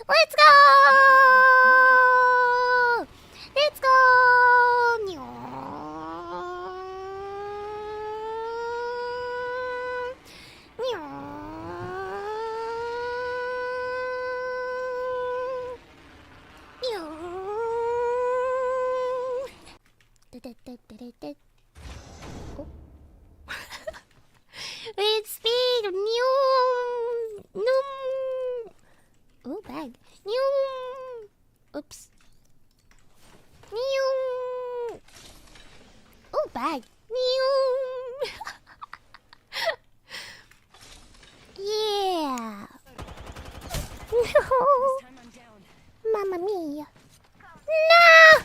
Let's go! Let's go! Oh. It's speed! Oh, bag. Oops. Oh, bag. Yeah. No. Mamma mia. No.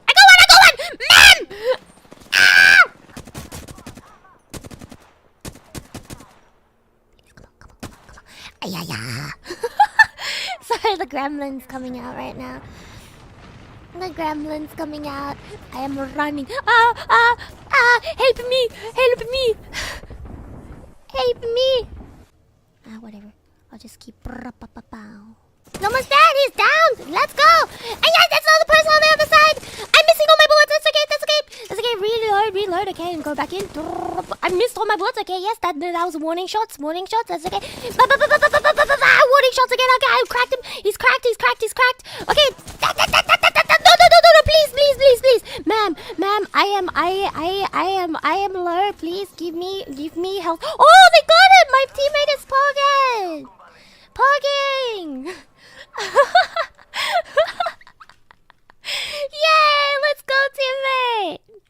I got one! Man! Ah! Ayaya. Sorry, the gremlin's coming out right now. The gremlin's coming out. I am running. Help me! Help me! Help me! Whatever. I'll just keep. He's almost dead! He's down! Let's go! And yes, that's not the person on the other side! I'm missing all my bullets! That's okay, that's okay! That's okay, reload, okay, and go back in. I missed all my bullets, okay, yes, that was warning shots, that's okay. Warning shots again, okay, I cracked him. He's cracked. Okay, no, please. Ma'am, I am low, please, give me help. Oh, they got it! My teammate is pogging!